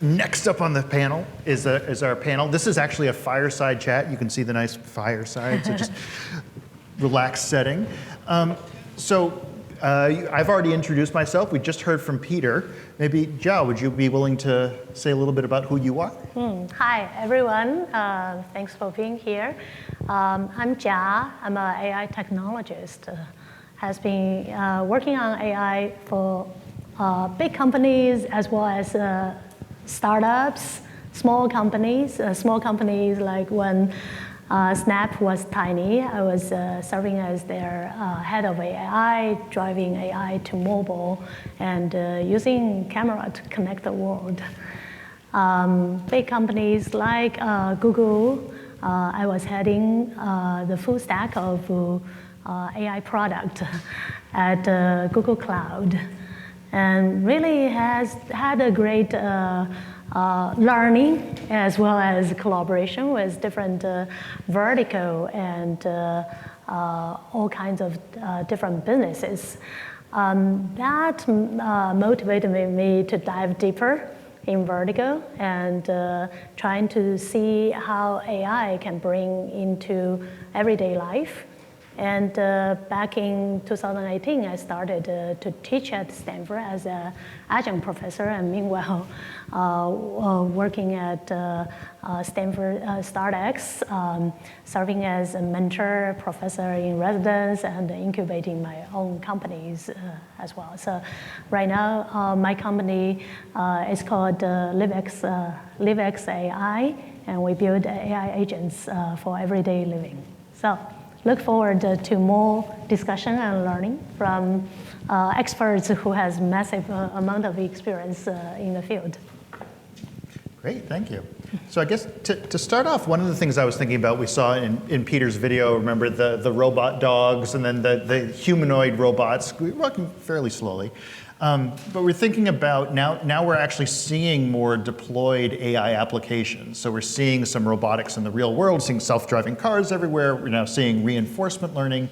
Next up on the panel is our panel. This is actually a fireside chat. You can see the nice fireside, so just relaxed setting. I've already introduced myself. We just heard from Peter. Maybe, Jiao, would you be willing to say a little bit about who you are? Hi, everyone. Thanks for being here. I'm Jia. I'm an AI technologist. Has been working on AI for big companies as well as startups, small companies. Small companies like when Snap was tiny, I was serving as their head of AI, driving AI to mobile, and using camera to connect the world. Big companies like Google, I was heading the full stack of AI product at Google Cloud, and really has had a great learning as well as collaboration with different vertical and all kinds of different businesses. That motivated me to dive deeper in vertical and trying to see how AI can bring into everyday life. And back in 2018, I started to teach at Stanford as an adjunct professor, and meanwhile working at Stanford StartX, serving as a mentor, professor in residence, and incubating my own companies as well. So right now, my company is called Livex AI, and we build AI agents for everyday living. So look forward to more discussion and learning from experts who has massive amount of experience in the field. Great, thank you. So I guess to start off, one of the things I was thinking about, we saw in Peter's video, remember the robot dogs and then the humanoid robots, walking fairly slowly. But we're thinking about, now we're actually seeing more deployed AI applications. So we're seeing some robotics in the real world, seeing self-driving cars everywhere. We're now seeing reinforcement learning.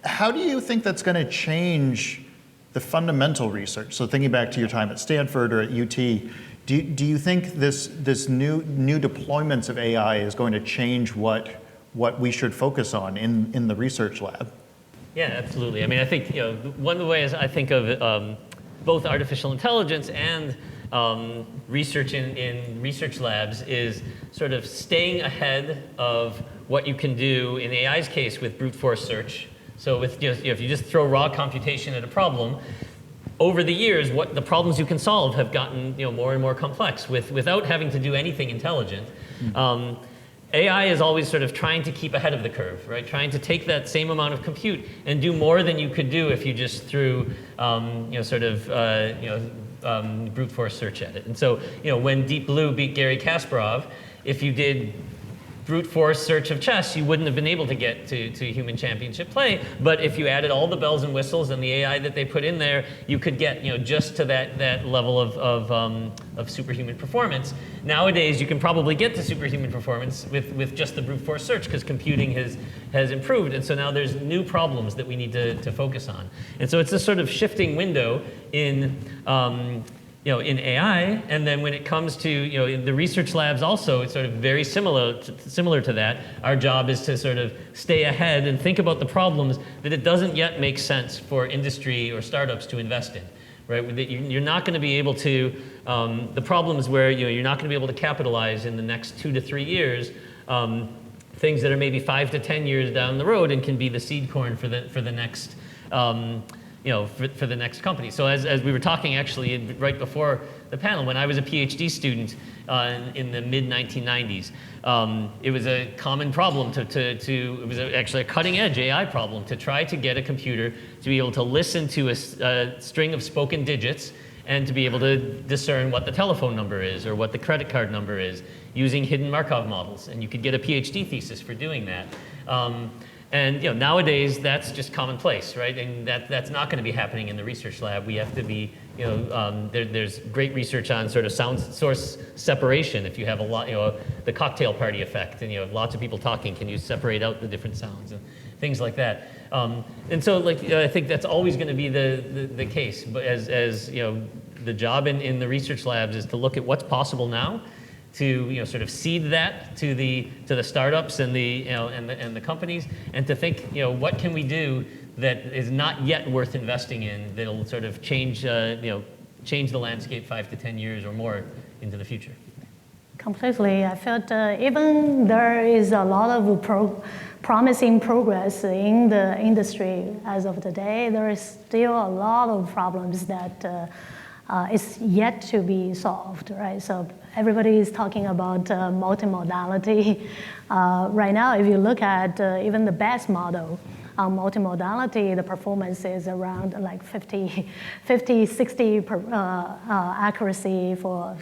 How do you think that's going to change the fundamental research? So thinking back to your time at Stanford or at UT, do you think this new deployments of AI is going to change what we should focus on in the research lab? Yeah, absolutely. I mean, I think one of the ways I think of both artificial intelligence and research in research labs is sort of staying ahead of what you can do in AI's case with brute force search. So with if you just throw raw computation at a problem, over the years, what the problems you can solve have gotten more and more complex without having to do anything intelligent. AI is always sort of trying to keep ahead of the curve, right? Trying to take that same amount of compute and do more than you could do if you just threw, brute force search at it. And so, when Deep Blue beat Garry Kasparov, if you did brute force search of chess, you wouldn't have been able to get to human championship play. But if you added all the bells and whistles and the AI that they put in there, you could get just to that level of superhuman performance. Nowadays, you can probably get to superhuman performance with just the brute force search because computing has improved. And so now there's new problems that we need to focus on. And so it's a sort of shifting window in in AI, and then when it comes to in the research labs also, it's sort of very similar to that. Our job is to sort of stay ahead and think about the problems that it doesn't yet make sense for industry or startups to invest in, right? That you're not going to be able to the problems where you're not going to be able to capitalize in the next 2 to 3 years. Things that are maybe 5 to 10 years down the road and can be the seed corn for the next. For the next company. So as we were talking actually right before the panel, when I was a PhD student in the mid-1990s, it was a common problem it was actually a cutting edge AI problem to try to get a computer to be able to listen to a string of spoken digits and to be able to discern what the telephone number is or what the credit card number is using hidden Markov models. And you could get a PhD thesis for doing that. And nowadays that's just commonplace, right? And that's not going to be happening in the research lab. We have to be, there's great research on sort of sound source separation. If you have a lot, the cocktail party effect, and lots of people talking, can you separate out the different sounds and things like that? And so, I think that's always going to be the case. But as the job in the research labs is to look at what's possible now, to sort of seed that to the startups and the and the companies, and to think what can we do that is not yet worth investing in that'll sort of change change the landscape 5 to 10 years or more into the future. Completely. I felt even there is a lot of promising progress in the industry as of today, there is still a lot of problems that is yet to be solved, right? So everybody is talking about multimodality. Right now, if you look at even the best model, multimodality, the performance is around like 50, 60 accuracy for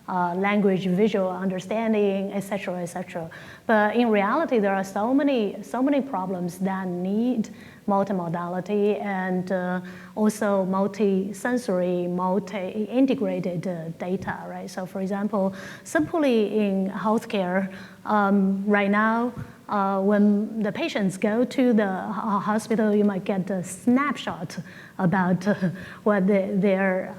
language, visual understanding, et cetera, et cetera. But in reality, there are so many problems that need multimodality and also multi-sensory, multi-integrated data, right? So for example, simply in healthcare, right now, when the patients go to the hospital, you might get a snapshot about what their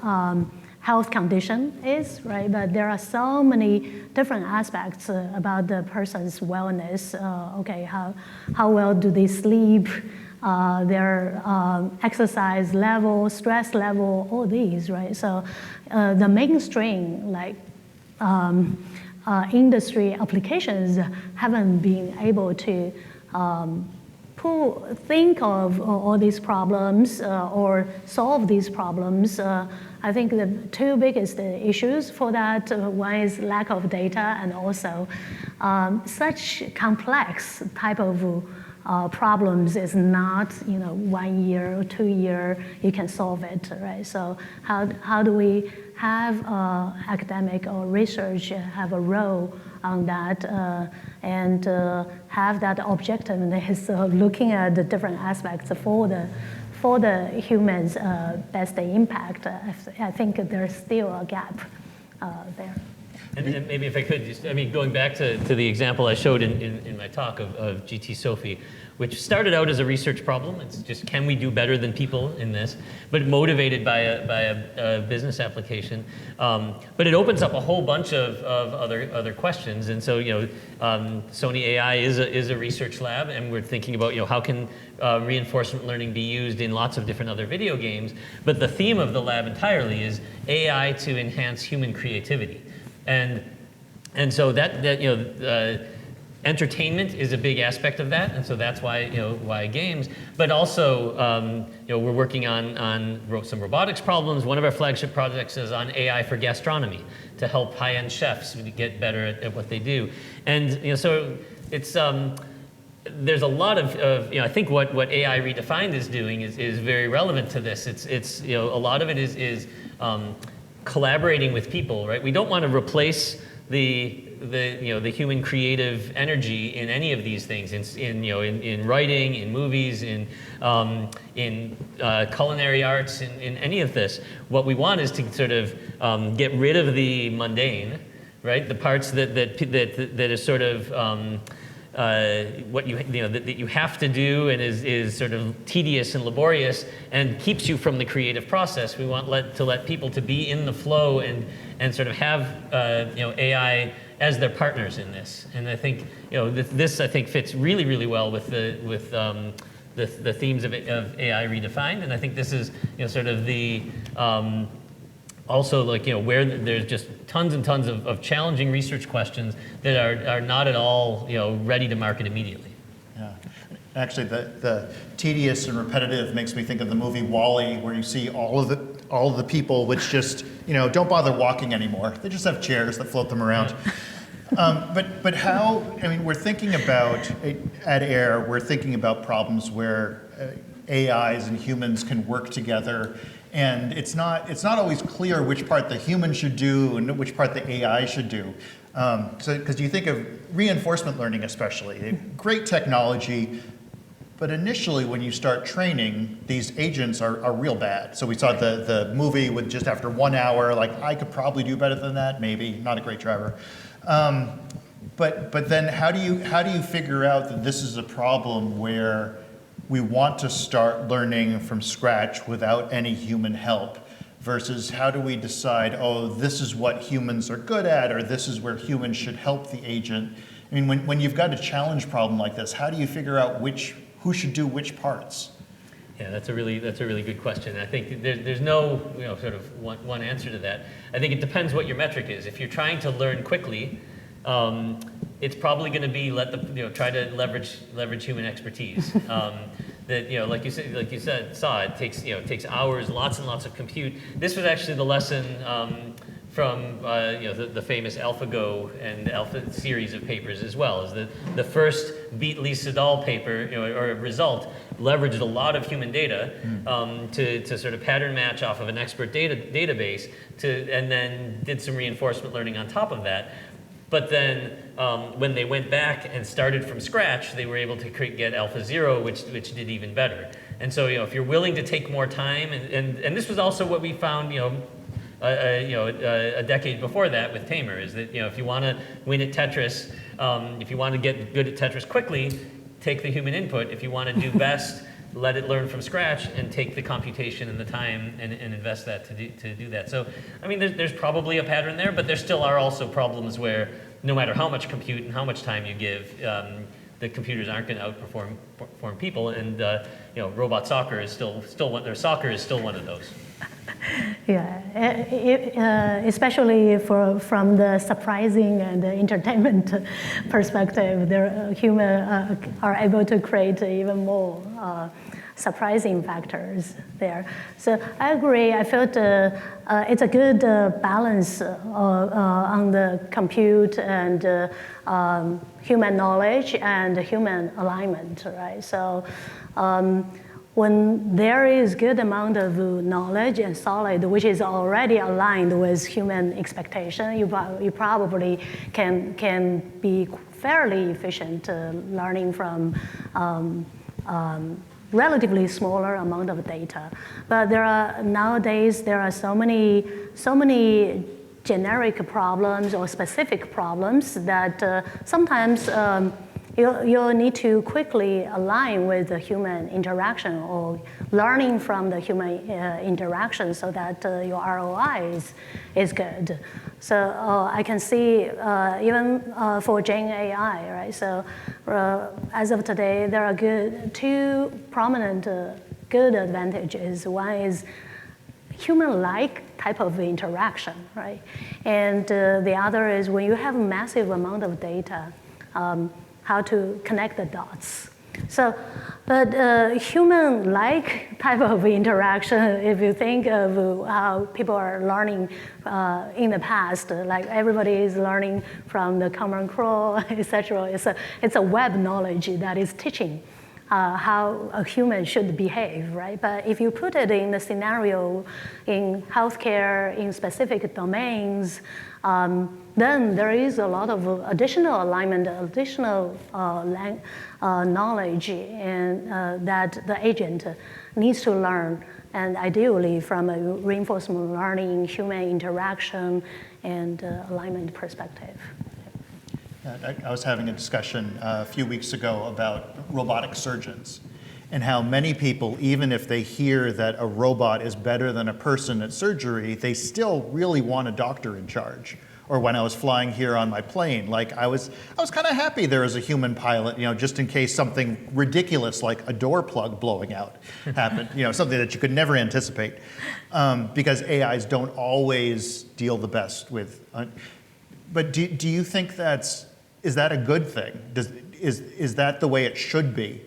health condition is, right? But there are so many different aspects about the person's wellness. Okay, how well do they sleep? Their exercise level, stress level, all these, right? So the mainstream, like industry applications haven't been able to think of all these problems or solve these problems. I think the two biggest issues for that, one is lack of data and also such complex type of problems is not 1 year or 2 year you can solve it, right? So how do we have academic or research have a role on that and have that objectiveness of looking at the different aspects for the humans' best impact? I think there's still a gap there. And maybe if I could, just, going back to the example I showed in my talk of GT Sophie, which started out as a research problem. It's just, can we do better than people in this? But motivated by a business application. But it opens up a whole bunch of other questions. And so, Sony AI is a research lab, and we're thinking about, how can reinforcement learning be used in lots of different other video games. But the theme of the lab entirely is AI to enhance human creativity. And so that entertainment is a big aspect of that, and so that's why games. But also, we're working on some robotics problems. One of our flagship projects is on AI for gastronomy to help high-end chefs get better at what they do. And so it's there's a lot of I think what AI Redefined is doing is very relevant to this. It's a lot of it is collaborating with people, right? We don't want to replace the human creative energy in any of these things, in writing, in movies, in culinary arts, in any of this. What we want is to sort of get rid of the mundane, right? The parts that is sort of what that you have to do and is sort of tedious and laborious and keeps you from the creative process. We want to let people to be in the flow and sort of have AI as their partners in this. And I think this I think fits really, really well with the themes of AI Redefined. And I think this is sort of the also where there's just tons and tons of challenging research questions that are not at all ready to market immediately. Yeah, actually the tedious and repetitive makes me think of the movie WALL-E, where you see all of the people which just don't bother walking anymore. They just have chairs that float them around. But how? We're thinking about at AIR. We're thinking about problems where AIs and humans can work together. And it's not always clear which part the human should do and which part the AI should do. Because you think of reinforcement learning especially, great technology, but initially when you start training, these agents are real bad. So we saw the movie with just after 1 hour, like I could probably do better than that, maybe, not a great driver. But then how do you figure out that this is a problem where we want to start learning from scratch without any human help? versus how do we decide, oh, this is what humans are good at, or this is where humans should help the agent? I mean, when you've got a challenge problem like this, how do you figure out who should do which parts? Yeah, that's a really good question. I think there's no sort of one answer to that. I think it depends what your metric is. If you're trying to learn quickly, it's probably going to be try to leverage human expertise. That like you said, it takes hours, lots and lots of compute. This was actually the lesson from the famous AlphaGo and Alpha series of papers as well. Is that the first Beatley Sedal paper or result leveraged a lot of human data to sort of pattern match off of an expert database and then did some reinforcement learning on top of that. But then when they went back and started from scratch, they were able to get Alpha Zero, which did even better. And so if you're willing to take more time, and this was also what we found a decade before that with Tamer, is that if you want to win at Tetris, if you want to get good at Tetris quickly, take the human input. If you want to do best, let it learn from scratch and take the computation and the time and invest that to do that. So, I mean, there's probably a pattern there, but there still are also problems where no matter how much compute and how much time you give, the computers aren't going to outperform people. And robot soccer is still soccer is still one of those. Yeah, especially from the surprising and the entertainment perspective, humans are able to create even more surprising factors there. So I agree. I felt it's a good balance on the compute and human knowledge and human alignment, right? So. When there is good amount of knowledge and solid, which is already aligned with human expectation, you probably can be fairly efficient learning from relatively smaller amount of data. But nowadays there are so many generic problems or specific problems that sometimes. You'll need to quickly align with the human interaction or learning from the human interaction so that your ROI is good. So I can see even for Gen AI, right? So as of today, there are two prominent good advantages. One is human-like type of interaction, right? And the other is when you have a massive amount of data, how to connect the dots. So, but human-like type of interaction, if you think of how people are learning in the past, like everybody is learning from the common crawl, etc. It's a web knowledge that is teaching how a human should behave, right? But if you put it in the scenario in healthcare, in specific domains, then there is a lot of additional alignment, additional knowledge and that the agent needs to learn, and ideally from a reinforcement learning, human interaction, and alignment perspective. I was having a discussion a few weeks ago about robotic surgeons and how many people, even if they hear that a robot is better than a person at surgery, they still really want a doctor in charge. Or when I was flying here on my plane, like I was kind of happy there was a human pilot, just in case something ridiculous like a door plug blowing out happened, something that you could never anticipate, because AIs don't always deal the best with. But do you think is that a good thing? Is that the way it should be?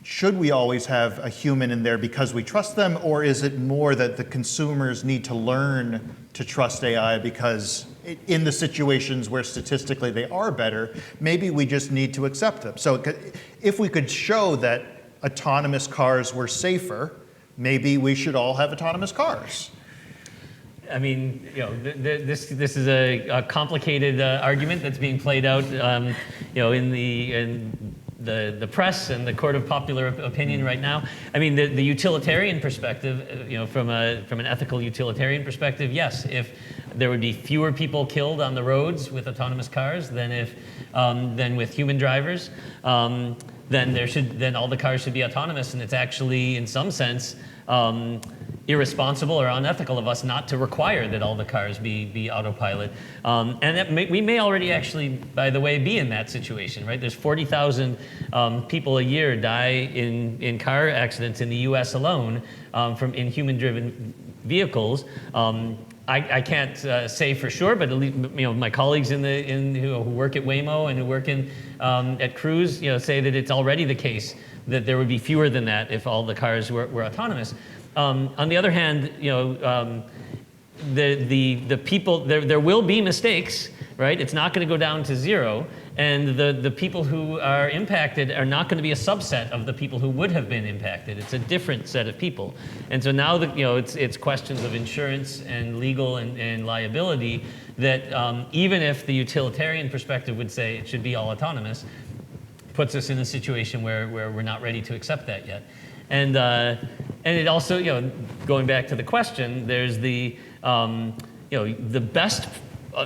Should we always have a human in there because we trust them, or is it more that the consumers need to learn to trust AI because in the situations where statistically they are better, maybe we just need to accept them? So if we could show that autonomous cars were safer, maybe we should all have autonomous cars. I mean, this is a complicated argument that's being played out, in the press and the court of popular opinion right now. I mean, the utilitarian perspective, from an ethical utilitarian perspective, yes, if there would be fewer people killed on the roads with autonomous cars than with human drivers, then all the cars should be autonomous, and it's actually, in some sense, irresponsible or unethical of us not to require that all the cars be autopilot. And that we may already actually, by the way, be in that situation, right? There's 40,000 people a year die in car accidents in the US alone in human-driven vehicles. I can't say for sure, but at least my colleagues who work at Waymo and who work at Cruise say that it's already the case that there would be fewer than that if all the cars were autonomous. On the other hand, the people there will be mistakes, right? It's not going to go down to zero, and the people who are impacted are not going to be a subset of the people who would have been impacted. It's a different set of people, and so now that it's questions of insurance and legal and liability that even if the utilitarian perspective would say it should be all autonomous, puts us in a situation where we're not ready to accept that yet. And it also, going back to the question, there's the best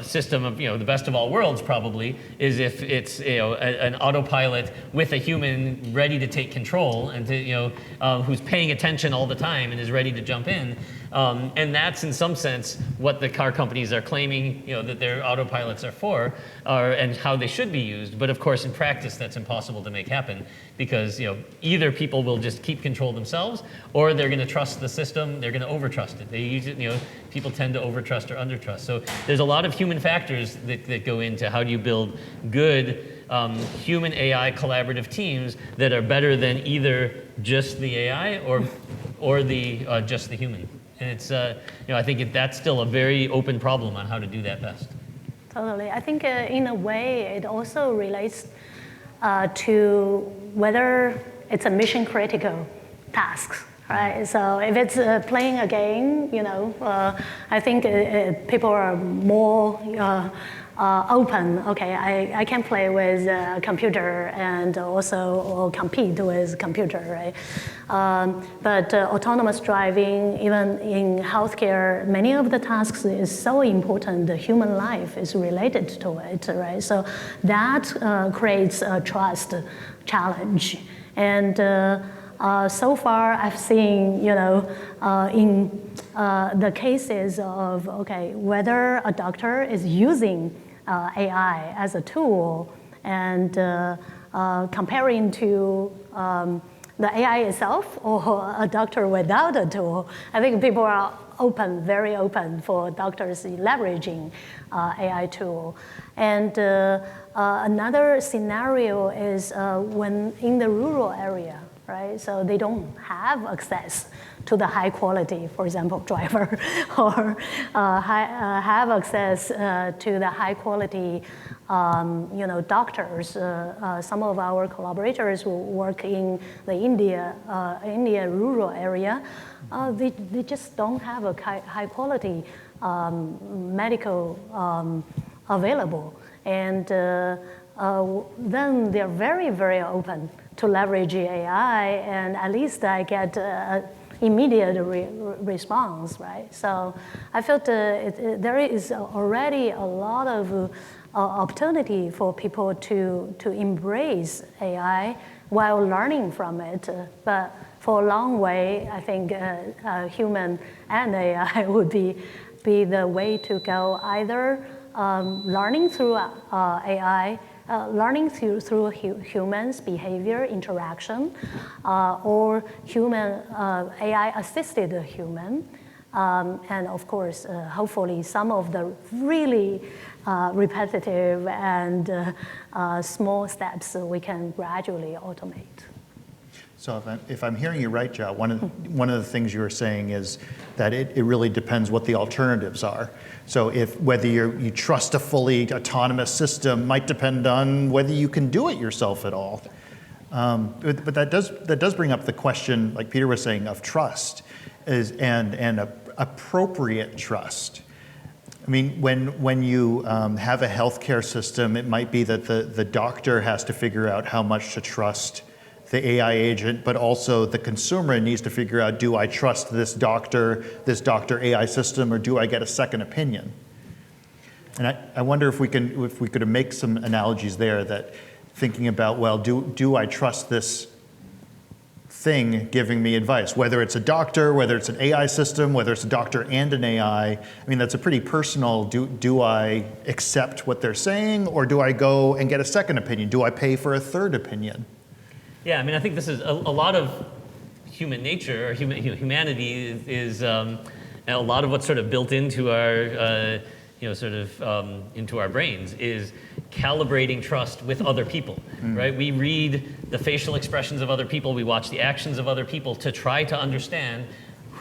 system of, the best of all worlds probably is if it's, an autopilot with a human ready to take control and to, who's paying attention all the time and is ready to jump in. And that's in some sense what the car companies are claiming, that their autopilots are for, and how they should be used. But of course, in practice, that's impossible to make happen because either people will just keep control themselves, or they're going to trust the system. They're going to overtrust it. They use it. People tend to overtrust or undertrust. So there's a lot of human factors that go into how do you build good human AI collaborative teams that are better than either just the AI or the just the human. And it's, I think that's still a very open problem on how to do that best. Totally. I think in a way, it also relates to whether it's a mission critical task, right? So if it's playing a game, I think people are more open. Okay, I can play with a computer and also compete with computer, right? But autonomous driving, even in healthcare, many of the tasks is so important. The human life is related to it, right? So that creates a trust challenge. And so far, I've seen, in the cases of, whether a doctor is using AI as a tool and comparing to the AI itself or a doctor without a tool, I think people are very open for doctors leveraging AI tool. And another scenario is when in the rural area, right? So they don't have access to the high quality, for example, driver, or have access to the high quality, doctors. Some of our collaborators who work in the India rural area, they just don't have a high quality medical available, and then they're very, very open to leverage AI, and at least I get immediate response, right? So I felt there is already a lot of opportunity for people to embrace AI while learning from it. But for a long way, I think human and AI would be the way to go, either learning through AI, learning through humans' behavior interaction, or human AI-assisted human, and of course, hopefully, some of the really repetitive and small steps we can gradually automate. So if I'm hearing you right, Jia, one of the things you were saying is that it really depends what the alternatives are. So whether you trust a fully autonomous system might depend on whether you can do it yourself at all. But that does bring up the question, like Peter was saying, of trust and appropriate trust. I mean, when you have a healthcare system, it might be that the doctor has to figure out how much to trust the AI agent, but also the consumer needs to figure out, do I trust this doctor AI system, or do I get a second opinion? And I wonder if we could make some analogies there, that thinking about, well, do I trust this thing giving me advice, whether it's a doctor, whether it's an AI system, whether it's a doctor and an AI. I mean, that's a pretty personal, do I accept what they're saying, or do I go and get a second opinion? Do I pay for a third opinion? Yeah, I mean, I think this is a lot of human nature, or humanity is a lot of what's sort of built into our, into our brains is calibrating trust with other people, right? We read the facial expressions of other people, we watch the actions of other people to try to understand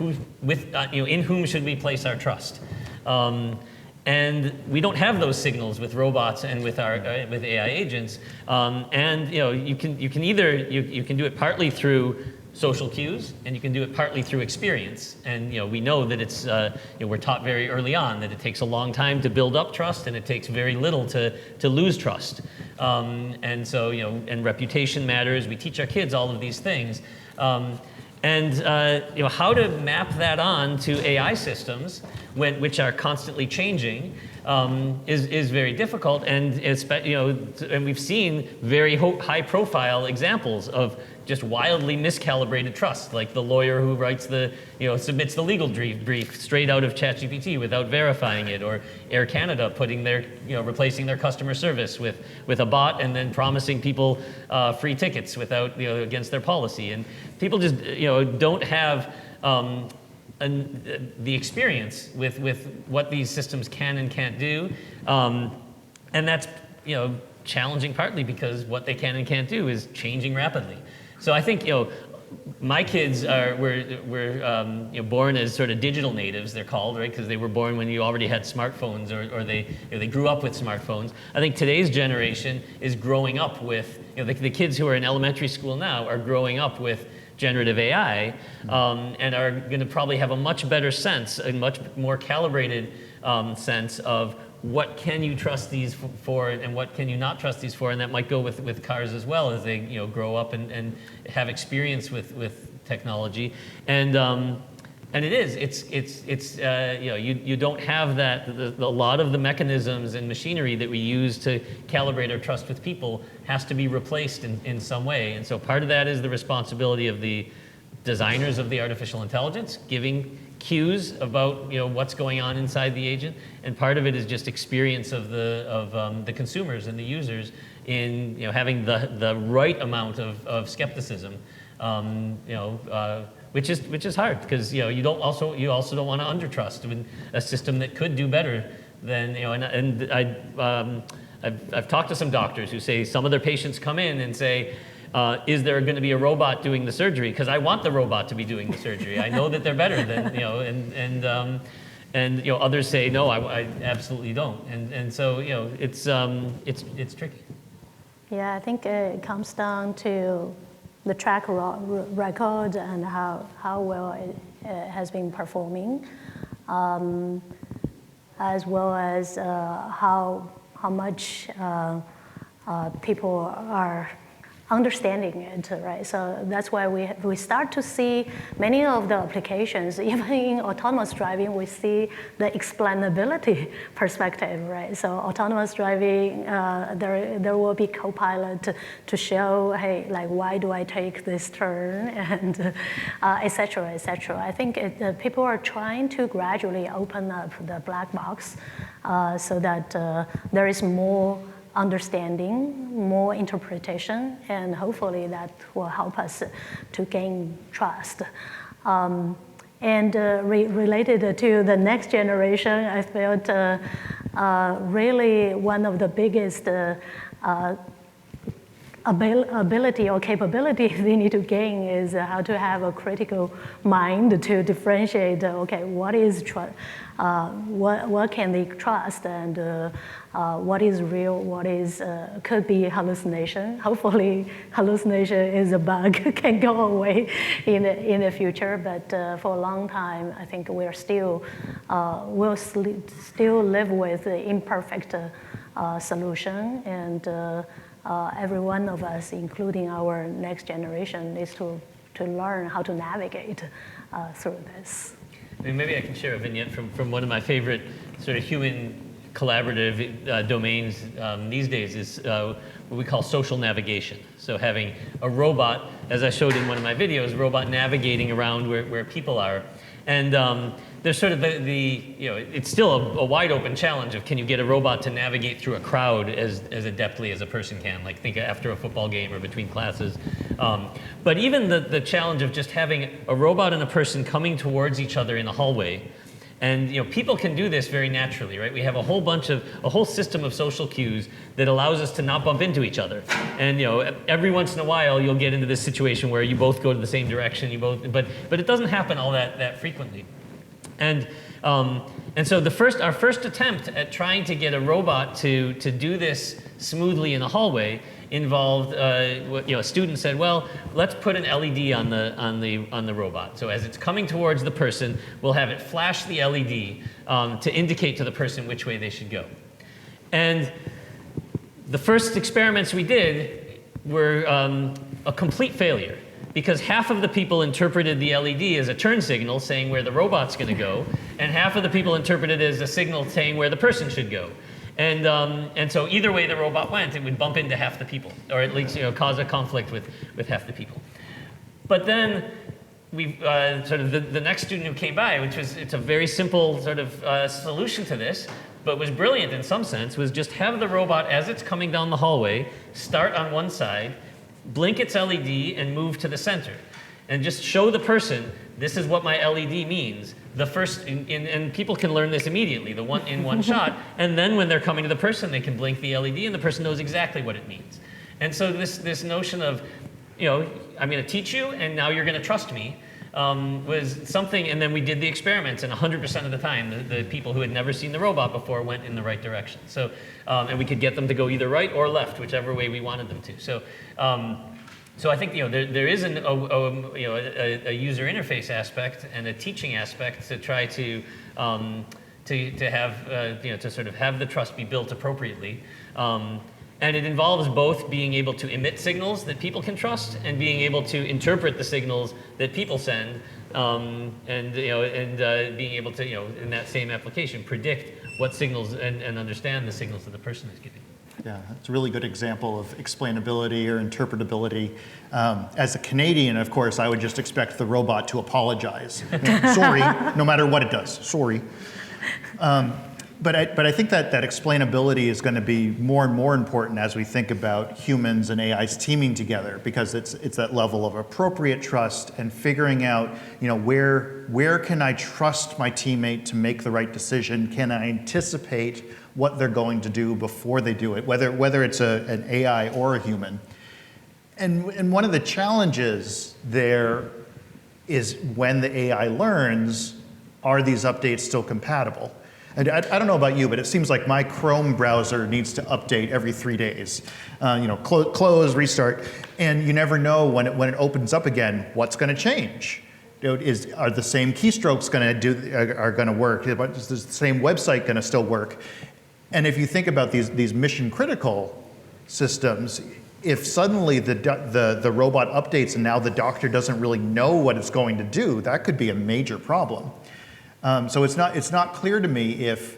in whom should we place our trust. And we don't have those signals with robots and with with AI agents. You can do it partly through social cues, and you can do it partly through experience. And we know that it's we're taught very early on that it takes a long time to build up trust, and it takes very little to lose trust. And so and reputation matters. We teach our kids all of these things. How to map that on to AI systems, which are constantly changing, is very difficult. And and we've seen very high-profile examples of just wildly miscalibrated trust, like the lawyer who writes submits the legal brief straight out of ChatGPT without verifying it, or Air Canada putting replacing their customer service with a bot and then promising people free tickets without against their policy. And people just don't have the experience with what these systems can and can't do, and that's challenging partly because what they can and can't do is changing rapidly. So I think my kids were born as sort of digital natives, they're called, right? Because they were born when you already had smartphones, or they grew up with smartphones. I think today's generation is growing up with the kids who are in elementary school now are growing up with generative AI, and are going to probably have a much better sense, a much more calibrated sense of what can you trust these for and what can you not trust these for, and that might go with cars as well as they grow up and have experience with technology, and you don't have that. A lot of the mechanisms and machinery that we use to calibrate our trust with people has to be replaced in some way, and so part of that is the responsibility of the designers of the artificial intelligence, giving cues about what's going on inside the agent, and part of it is just experience of the consumers and the users in having the right amount of skepticism, which is hard because you also don't want to undertrust in a system that could do better than I've talked to some doctors who say some of their patients come in and say, is there going to be a robot doing the surgery? Because I want the robot to be doing the surgery. I know that they're better than and others say no, I absolutely don't. And so it's tricky. Yeah, I think it comes down to the track record and how well it has been performing, as well as how much people are understanding it, right? So that's why we start to see many of the applications, even in autonomous driving, we see the explainability perspective, right? So autonomous driving, there will be co-pilot to show, hey, like why do I take this turn, and et cetera, et cetera. I think people are trying to gradually open up the black box so that there is more understanding, more interpretation, and hopefully that will help us to gain trust. Related to the next generation, I felt really one of the biggest ability or capability they need to gain is how to have a critical mind to differentiate, okay, what is what can they trust, and what is real, what is could be hallucination. Hopefully hallucination is a bug, can go away in the future, but for a long time I think we'll still live with the imperfect solution, and every one of us, including our next generation, needs to learn how to navigate through this. I mean, maybe I can share a vignette from one of my favorite sort of human collaborative domains these days is what we call social navigation. So having a robot, as I showed in one of my videos, robot navigating around where people are. And there's sort of it's still a wide open challenge of can you get a robot to navigate through a crowd as adeptly as a person can, like think after a football game or between classes. But even the challenge of just having a robot and a person coming towards each other in a hallway. And people can do this very naturally, right? We have a whole system of social cues that allows us to not bump into each other. And every once in a while you'll get into this situation where you both go to the same direction, but it doesn't happen all that frequently. And so our first attempt at trying to get a robot to do this smoothly in a hallway involved a student said, well, let's put an LED on the robot. So as it's coming towards the person, we'll have it flash the LED to indicate to the person which way they should go. And the first experiments we did were a complete failure, because half of the people interpreted the LED as a turn signal saying where the robot's going to go, and half of the people interpreted it as a signal saying where the person should go. And so either way the robot went, it would bump into half the people, or at least cause a conflict with half the people. But then we sort of the next student who came by, it's a very simple sort of solution to this, but was brilliant in some sense, was just have the robot as it's coming down the hallway start on one side, blink its LED, and move to the center, and just show the person this is what my LED means. The first, and people can learn this immediately, in one shot, and then when they're coming to the person, they can blink the LED, and the person knows exactly what it means. And so this notion of, I'm going to teach you, and now you're going to trust me, was something. And then we did the experiments, and 100% of the time, the people who had never seen the robot before went in the right direction. So, and we could get them to go either right or left, whichever way we wanted them to. So I think there is a user interface aspect and a teaching aspect to try to have to sort of have the trust be built appropriately, and it involves both being able to emit signals that people can trust and being able to interpret the signals that people send, and being able to in that same application predict what signals and understand the signals that the person is giving. Yeah, it's a really good example of explainability or interpretability. As a Canadian, of course, I would just expect the robot to apologize. Sorry, no matter what it does, sorry. But I think that explainability is going to be more and more important as we think about humans and AIs teaming together, because it's that level of appropriate trust and figuring out, where can I trust my teammate to make the right decision? Can I anticipate what they're going to do before they do it, whether it's an AI or a human? And one of the challenges there is when the AI learns, are these updates still compatible? And I don't know about you, but it seems like my Chrome browser needs to update every 3 days. Close, restart, and you never know when it opens up again, what's going to change. Are the same keystrokes going to work? Is the same website going to still work? And if you think about these mission critical systems, if suddenly the robot updates and now the doctor doesn't really know what it's going to do, that could be a major problem. So it's not clear to me if,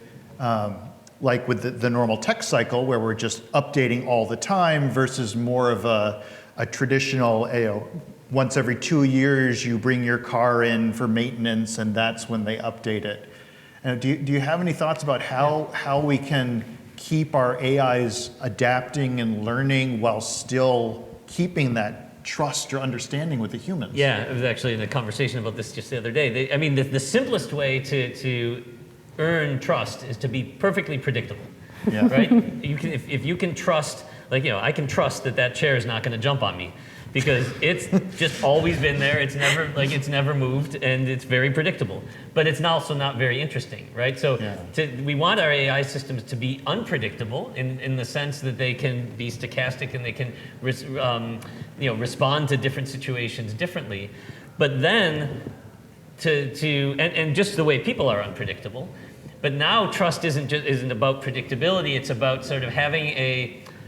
like with the normal tech cycle where we're just updating all the time versus more of a traditional, once every 2 years you bring your car in for maintenance and that's when they update it. Do you have any thoughts about how we can keep our AIs adapting and learning while still keeping that trust or understanding with the humans? Yeah, I was actually in a conversation about this just the other day. The simplest way to earn trust is to be perfectly predictable. Yeah. Right? If you can trust, I can trust that chair is not going to jump on me, because it's just always been there. It's never moved, and it's very predictable. But it's also not very interesting, right? So we want our AI systems to be unpredictable in the sense that they can be stochastic and they can respond to different situations differently. But then and just the way people are unpredictable. But now trust isn't about predictability. It's about sort of having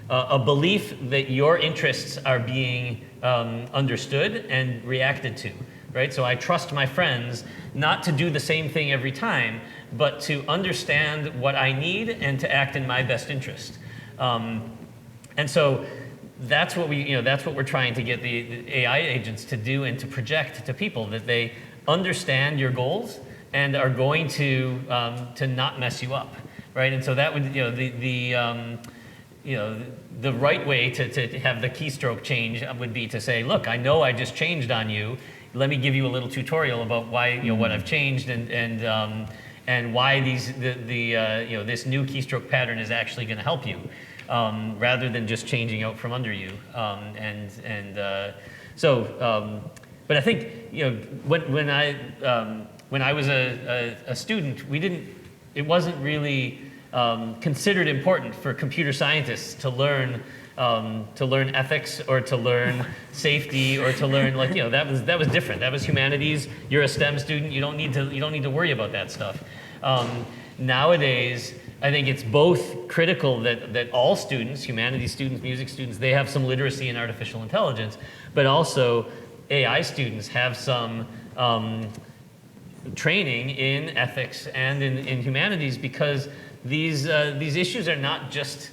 a belief that your interests are being understood and reacted to, right? So I trust my friends not to do the same thing every time, but to understand what I need and to act in my best interest. And so that's what that's what we're trying to get the AI agents to do and to project to people, that they understand your goals and are going to not mess you up, right? And so that would the right way to have the keystroke change would be to say, look, I know I just changed on you. Let me give you a little tutorial about why what I've changed and why this new keystroke pattern is actually going to help you, rather than just changing out from under you. But I think when I was a student, it wasn't really considered important for computer scientists to learn ethics or to learn safety or to learn that was different. That was humanities. You're a STEM student. You don't need to worry about that stuff. Nowadays, I think it's both critical that all students, humanities students, music students, they have some literacy in artificial intelligence, but also AI students have some training in ethics and in humanities, because these issues are not just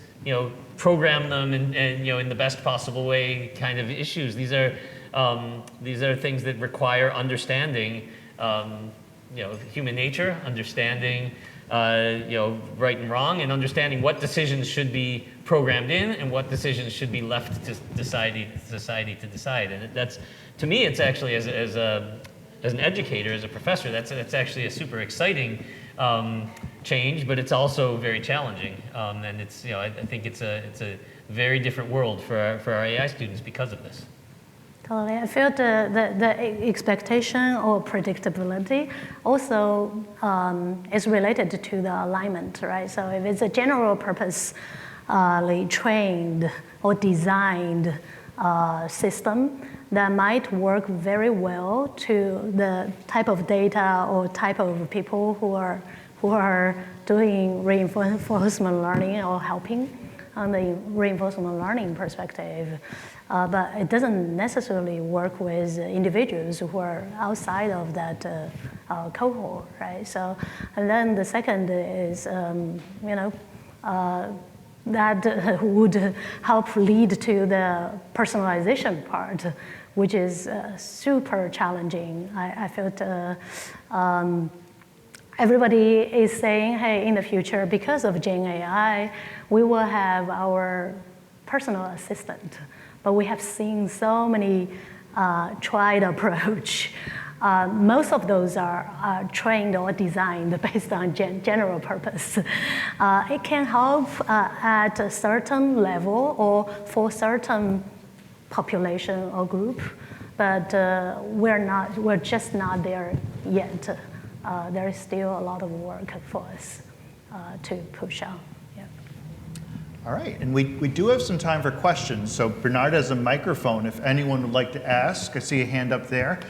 program them and in the best possible way kind of issues. These are things that require understanding human nature, understanding right and wrong, and understanding what decisions should be programmed in and what decisions should be left to society to decide. And that's, to me, it's actually as an educator, as a professor, that's actually a super exciting change, but it's also very challenging. And it's I think it's a very different world for our AI students because of this. Totally. I feel the expectation or predictability also is related to the alignment, right? So if it's a general purpose trained or designed system that might work very well to the type of data or type of people who are doing reinforcement learning or helping on the reinforcement learning perspective. But it doesn't necessarily work with individuals who are outside of that cohort, right? So, and then the second is, that would help lead to the personalization part, which is super challenging. I felt everybody is saying, hey, in the future, because of Gen AI, we will have our personal assistant. But we have seen so many tried approach. Most of those are trained or designed based on general purpose. It can help at a certain level or for certain population or group, but we're just not there yet. There is still a lot of work for us to push out. All right, and we do have some time for questions. So Bernard has a microphone if anyone would like to ask. I see a hand up there.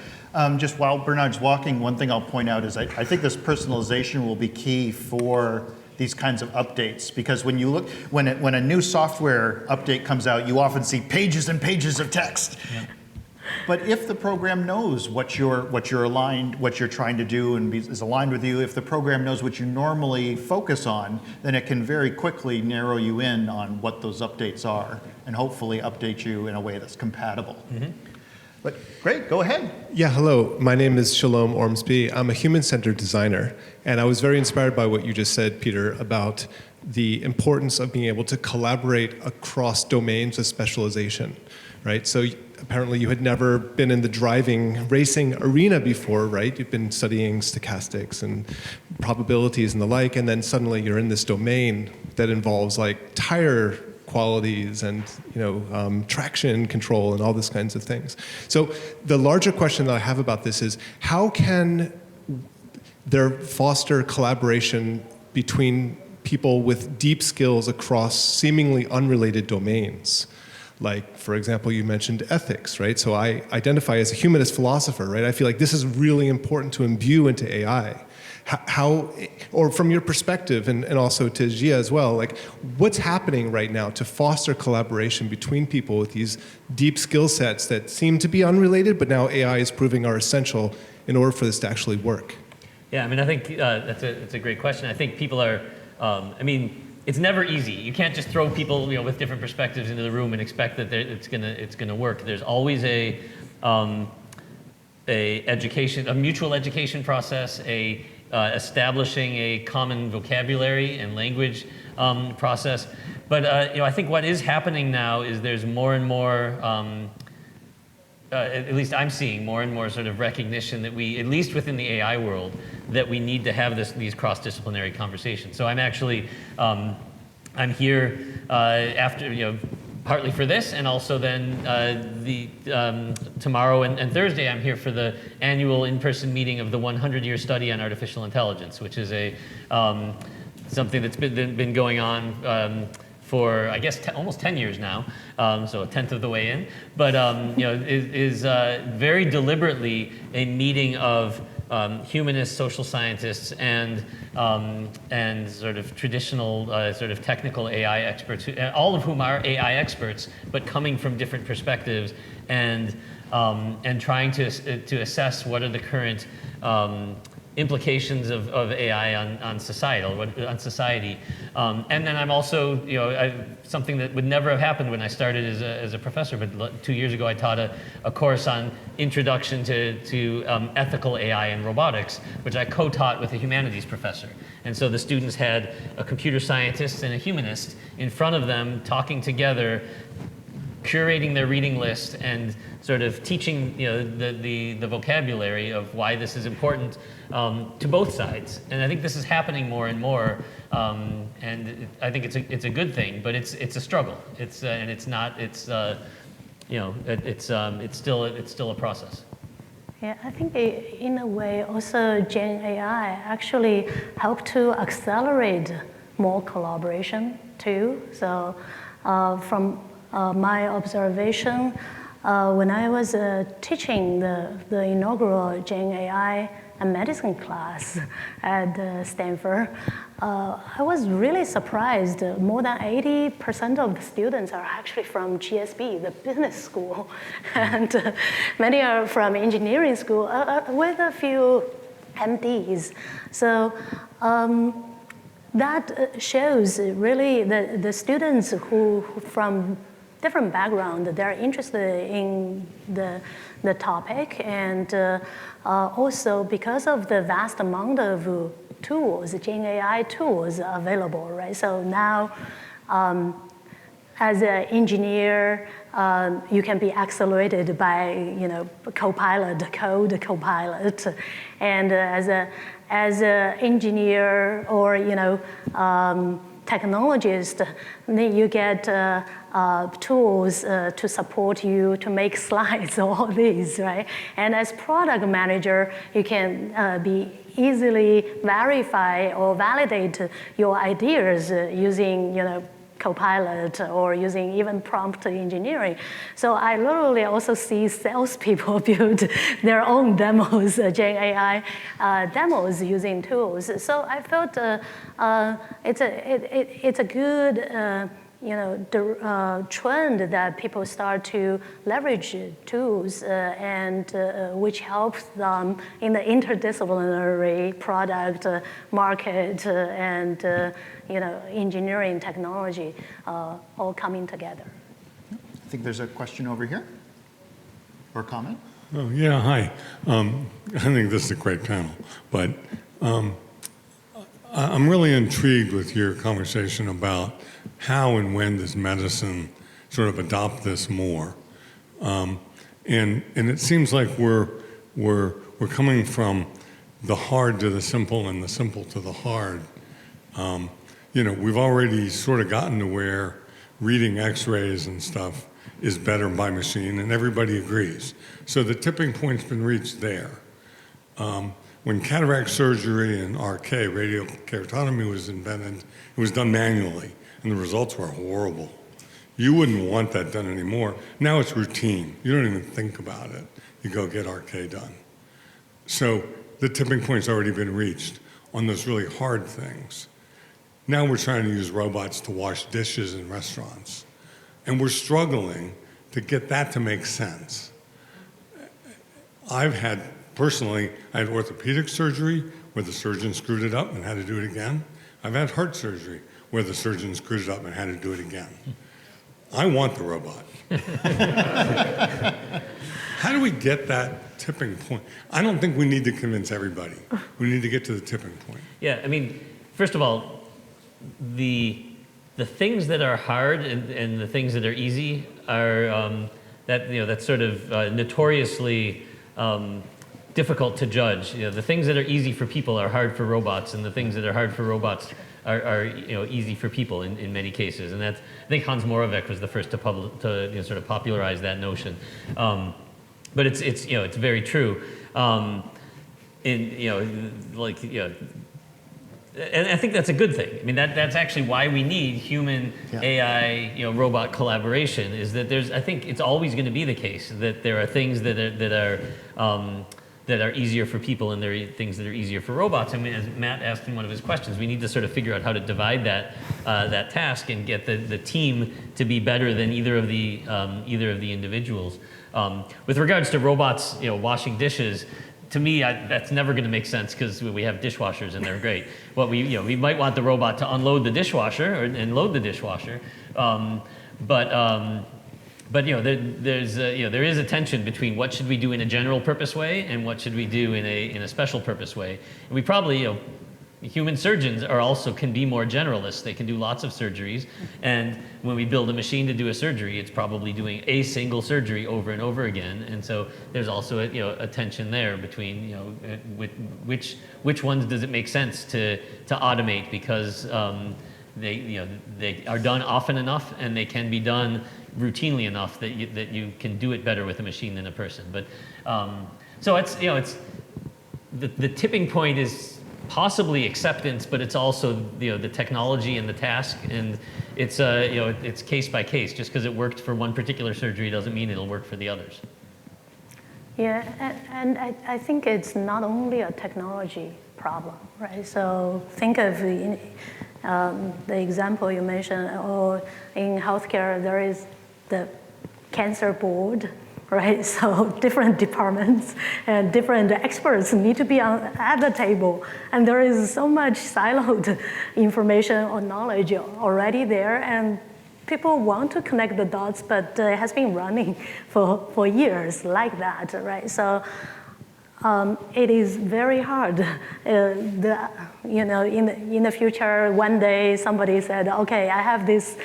Just while Bernard's walking, one thing I'll point out is I think this personalization will be key for these kinds of updates, because when you look, when a new software update comes out, you often see pages and pages of text. Yeah. But if the program knows what you're trying to do and is aligned with you, if the program knows what you normally focus on, then it can very quickly narrow you in on what those updates are and hopefully update you in a way that's compatible. Mm-hmm. But great, go ahead. Yeah, hello. My name is Shalom Ormsby. I'm a human-centered designer, and I was very inspired by what you just said, Peter, about the importance of being able to collaborate across domains of specialization, right? So apparently you had never been in the racing arena before, right? You've been studying stochastics and probabilities and the like, and then suddenly you're in this domain that involves like tire qualities and traction control and all these kinds of things. So the larger question that I have about this is, how can there foster collaboration between people with deep skills across seemingly unrelated domains? Like, for example, you mentioned ethics, right? So I identify as a humanist philosopher, right? I feel like this is really important to imbue into AI. How, or from your perspective, and also to Jia as well, like, what's happening right now to foster collaboration between people with these deep skill sets that seem to be unrelated, but now AI is proving are essential in order for this to actually work? Yeah, I mean, I think that's a great question. I think people are, I mean, it's never easy. You can't just throw people, with different perspectives into the room and expect that it's gonna work. There's always a mutual education process, establishing a common vocabulary and language process. But I think what is happening now is there's more and more, at least I'm seeing more and more sort of recognition that we, at least within the AI world, that we need to have these cross-disciplinary conversations. So I'm actually, I'm here after, partly for this, and also then tomorrow and Thursday I'm here for the annual in-person meeting of the 100-year study on artificial intelligence, which is something that's been going on for, I guess, almost 10 years now, so a tenth of the way in. But is very deliberately a meeting of humanists, social scientists, and sort of traditional, sort of technical AI experts, all of whom are AI experts, but coming from different perspectives, and trying to assess what are the current implications of AI on society. And then I'm also, something that would never have happened when I started as a professor, but 2 years ago I taught a course on introduction to ethical AI and robotics, which I co-taught with a humanities professor. And so the students had a computer scientist and a humanist in front of them talking together, curating their reading list and sort of teaching the vocabulary of why this is important to both sides. And I think this is happening more and more, and I think it's a good thing, but it's a struggle. It's still a process. Yeah, I think in a way also Gen AI actually helped to accelerate more collaboration too. So from my observation, when I was teaching the inaugural Gen AI and medicine class at Stanford, I was really surprised. More than 80% of the students are actually from GSB, the business school, and many are from engineering school, with a few MDs. So that shows really the students who from different background, they're interested in the topic, and also because of the vast amount of tools, Gen AI tools available, right? So now, as an engineer, you can be accelerated by Copilot, code Copilot, and as an engineer or technologist, then you get tools to support you to make slides, all these, right? And as product manager, you can be easily verify or validate your ideas using, Copilot or using even prompt engineering. So I literally also see salespeople build their own demos, Gen AI demos using tools. So I felt it's a good trend that people start to leverage tools and which helps them in the interdisciplinary product market and engineering technology all coming together. I think there's a question over here or a comment. Oh, yeah, hi. I think this is a great panel, but I'm really intrigued with your conversation about how and when does medicine sort of adopt this more. And it seems like we're coming from the hard to the simple and the simple to the hard. We've already sort of gotten to where reading x-rays and stuff is better by machine, and everybody agrees. So the tipping point's been reached there. When cataract surgery and RK, radiokeratotomy, was invented, it was done manually, and the results were horrible. You wouldn't want that done anymore. Now it's routine. You don't even think about it. You go get RK done. So the tipping point's already been reached on those really hard things. Now we're trying to use robots to wash dishes in restaurants. And we're struggling to get that to make sense. Personally, I had orthopedic surgery where the surgeon screwed it up and had to do it again. I've had heart surgery where the surgeon screwed it up and had to do it again. I want the robot. How do we get that tipping point? I don't think we need to convince everybody. We need to get to the tipping point. Yeah, I mean, first of all, the things that are hard and the things that are easy are that's sort of notoriously difficult to judge. The things that are easy for people are hard for robots, and the things that are hard for robots are easy for people in many cases. And that's, I think Hans Moravec was the first to sort of popularize that notion. But it's very true. And I think that's a good thing. I mean, that's actually why we need human AI, robot collaboration. Is that I think it's always going to be the case that there are things that are easier for people, and there are things that are easier for robots. I mean, as Matt asked in one of his questions, we need to sort of figure out how to divide that task and get the team to be better than either of the individuals. With regards to robots, washing dishes. To me, that's never going to make sense because we have dishwashers and they're great. What we might want the robot to unload the dishwasher and load the dishwasher, but there is a tension between what should we do in a general purpose way and what should we do in a special purpose way. And we probably human surgeons can be more generalists. They can do lots of surgeries, and when we build a machine to do a surgery, it's probably doing a single surgery over and over again. And so there's also a tension there between which ones does it make sense to automate because they are done often enough and they can be done routinely enough that you can do it better with a machine than a person. But so it's the tipping point is possibly acceptance, but it's also the technology and the task, and it's it's case by case. Just because it worked for one particular surgery doesn't mean it'll work for the others. Yeah, and I think it's not only a technology problem, right? So think of the example you mentioned, or in healthcare there is the cancer board. Right, so different departments and different experts need to be at the table, and there is so much siloed information or knowledge already there, and people want to connect the dots, but it has been running for years like that, right? So it is very hard. In the future, one day somebody said, "Okay, I have this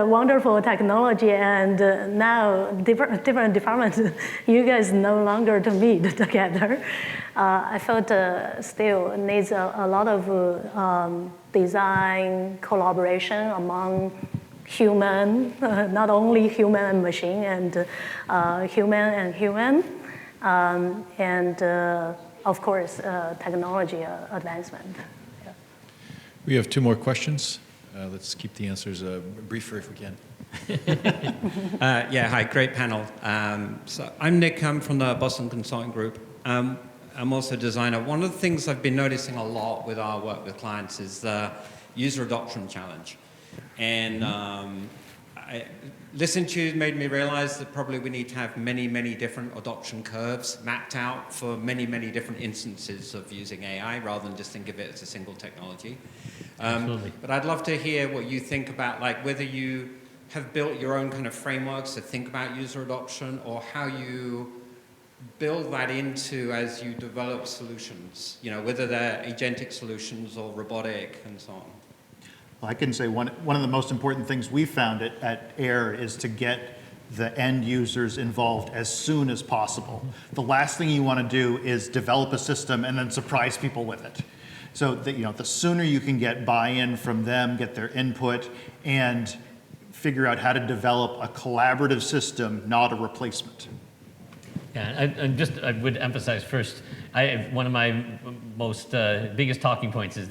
wonderful technology, and now different departments, you guys no longer to meet together." I felt still needs a lot of design collaboration among human, not only human and machine, and human and human. And of course, technology advancement. Yeah. We have 2 more questions. Let's keep the answers briefer if we can. Hi, great panel. So I'm Nick, I'm from the Boston Consulting Group. I'm also a designer. One of the things I've been noticing a lot with our work with clients is the user adoption challenge. And listening to you made me realize that probably we need to have many, many different adoption curves mapped out for many, many different instances of using AI rather than just think of it as a single technology. Absolutely. But I'd love to hear what you think about, like, whether you have built your own kind of frameworks to think about user adoption, or how you build that into as you develop solutions, whether they're agentic solutions or robotic and so on. Well, I can say one of the most important things we found at AIR is to get the end users involved as soon as possible. The last thing you want to do is develop a system and then surprise people with it. So the sooner you can get buy-in from them, get their input, and figure out how to develop a collaborative system, not a replacement. Yeah, I would emphasize first, one of my most biggest talking points is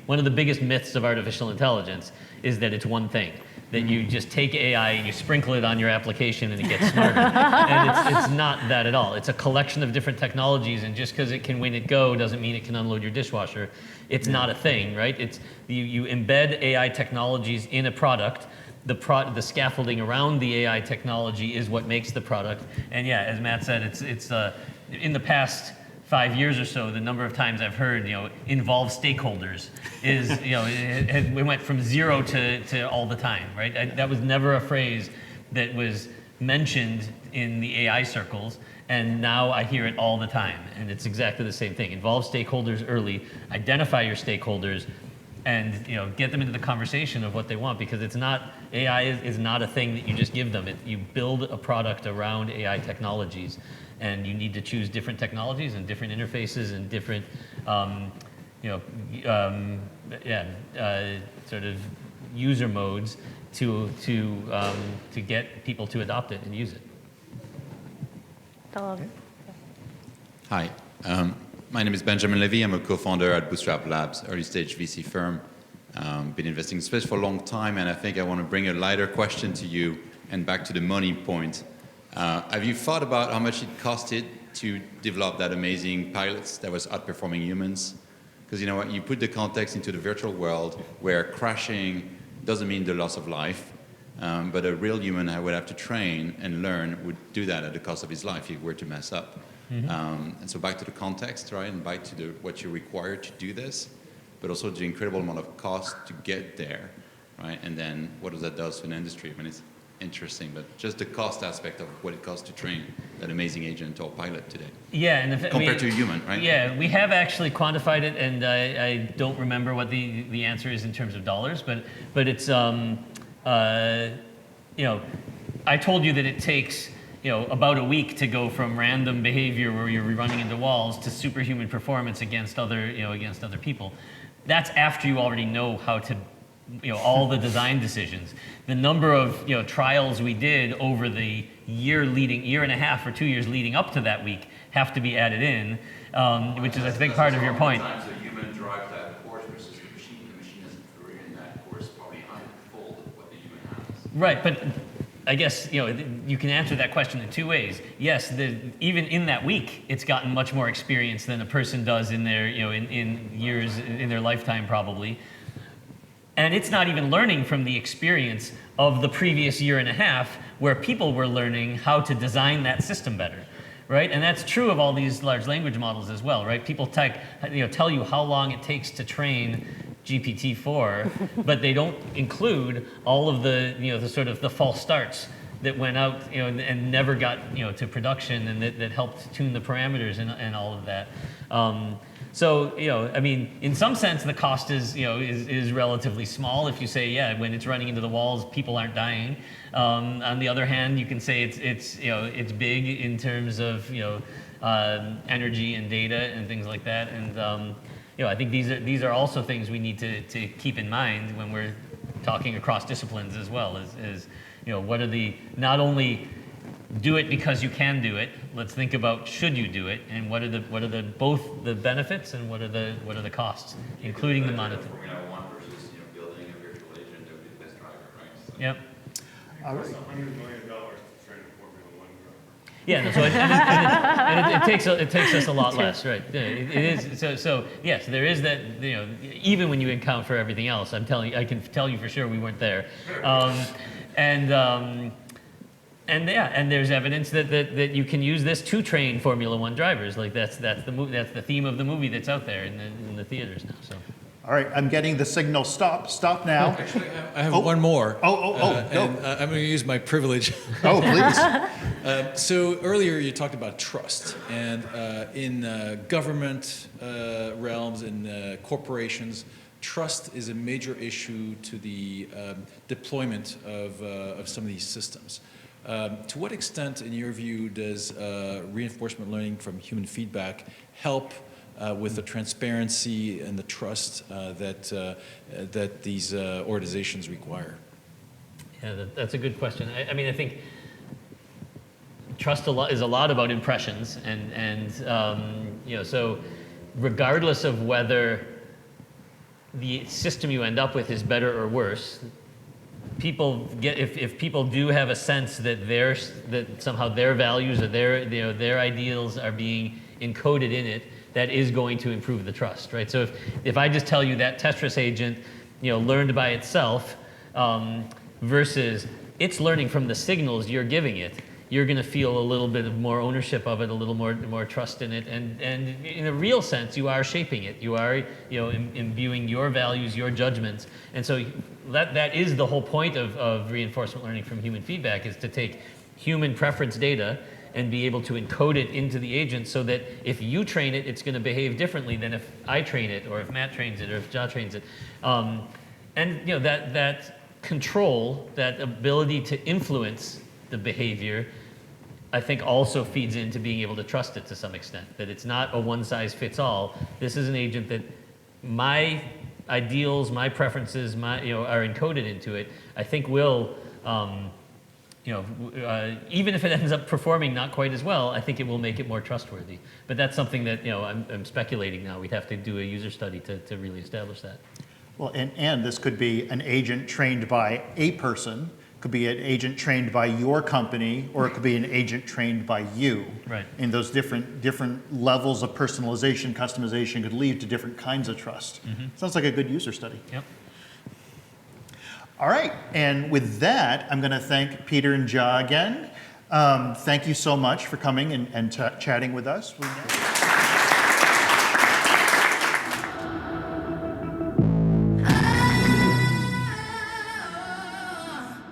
one of the biggest myths of artificial intelligence is that it's one thing. That you just take AI and you sprinkle it on your application and it gets smarter. And it's not that at all. It's a collection of different technologies, and just because it can win at Go doesn't mean it can unload your dishwasher. It's not a thing, right? It's you embed AI technologies in a product. The scaffolding around the AI technology is what makes the product. And yeah, as Matt said, it's in the past, 5 years or so, the number of times I've heard, involve stakeholders is, we went from 0 to all the time, right? That was never a phrase that was mentioned in the AI circles, and now I hear it all the time, and it's exactly the same thing. Involve stakeholders early, identify your stakeholders, and get them into the conversation of what they want, because it's not, AI is not a thing that you just give them. You build a product around AI technologies, and you need to choose different technologies and different interfaces and different, sort of user modes to get people to adopt it and use it. Hi, my name is Benjamin Levy. I'm a co-founder at Bootstrap Labs, early stage VC firm. Been investing in space for a long time, and I think I want to bring a lighter question to you and back to the money point. Have you thought about how much it costed to develop that amazing pilots that was outperforming humans? Because you know what, you put the context into the virtual world where crashing doesn't mean the loss of life, but a real human I would have to train and learn would do that at the cost of his life if he were to mess up. Mm-hmm. And so back to the context, right, and back to what you're required to do this, but also the incredible amount of cost to get there, right? And then what does that do to an industry? I mean, it's interesting, but just the cost aspect of what it costs to train that amazing agent or pilot today. Yeah, and compared to a human, right? Yeah, we have actually quantified it, and I don't remember what the answer is in terms of dollars, but it's I told you that it takes about a week to go from random behavior where you're running into walls to superhuman performance against other people. That's after you already know how to, all the design decisions. The number of trials we did over the year and a half or 2 years leading up to that week have to be added in, which is I think part of your point. Sometimes the human drives that course versus the machine. The machine isn't in that course probably 100-fold what the human has. Right, but I guess you can answer that question in two ways. Yes, even in that week, it's gotten much more experience than a person does in their in years in their lifetime probably, and it's not even learning from the experience of the previous year and a half where people were learning how to design that system better, right? And that's true of all these large language models as well, right? People tell you how long it takes to train GPT-4, but they don't include all of the the sort of the false starts that went out and never got to production, and that helped tune the parameters and all of that. So I mean, in some sense, the cost is relatively small. If you say when it's running into the walls, people aren't dying. On the other hand, you can say it's big in terms of energy and data and things like that. And I think these are also things we need to keep in mind when we're talking across disciplines as well. Is what are the, not only do it because you can do it, let's think about should you do it, and what are the both the benefits and what are the costs, including the monetary. Formula One versus building a virtual agent that would be the best driver, right? So. Yep. All right. $100 million to train a Formula One driver. Yeah, no, so it takes us a lot less, right? It is so yes, there is that. Even when you account for everything else, I can tell you for sure we weren't there, and there's evidence that you can use this to train Formula One drivers. Like that's the theme of the movie that's out there in the theaters now. So. All right, I'm getting the signal. Stop now. Actually, I have one more. Go. And I'm going to use my privilege. Oh, please. So earlier you talked about trust, and in government realms, in corporations, trust is a major issue to the deployment of some of these systems. To what extent, in your view, does reinforcement learning from human feedback help with the transparency and the trust that these organizations require? Yeah, that's a good question. I mean, I think trust is a lot about impressions, and so regardless of whether the system you end up with is better or worse, people get if people do have a sense that somehow their values or their ideals are being encoded in it, that is going to improve the trust, right? So if I just tell you that Tetris agent, learned by itself, versus it's learning from the signals you're giving it, you're going to feel a little bit of more ownership of it, a little more trust in it, and in a real sense, you are shaping it. You are, imbuing your values, your judgments, and so that is the whole point of reinforcement learning from human feedback, is to take human preference data and be able to encode it into the agent, so that if you train it, it's going to behave differently than if I train it, or if Matt trains it, or if Ja trains it. And that control, that ability to influence the behavior, I think also feeds into being able to trust it to some extent. That it's not a one-size-fits-all. This is an agent that my ideals, my preferences, are encoded into it. I think will, even if it ends up performing not quite as well, I think it will make it more trustworthy. But that's something that I'm speculating now. We'd have to do a user study to really establish that. Well, and this could be an agent trained by a person, could be an agent trained by your company, or it could be an agent trained by you. Right. And those different levels of personalization, customization could lead to different kinds of trust. Sounds like a good user study. Yep. All right, and with that, I'm going to thank Peter and Ja again. Thank you so much for coming and chatting with us.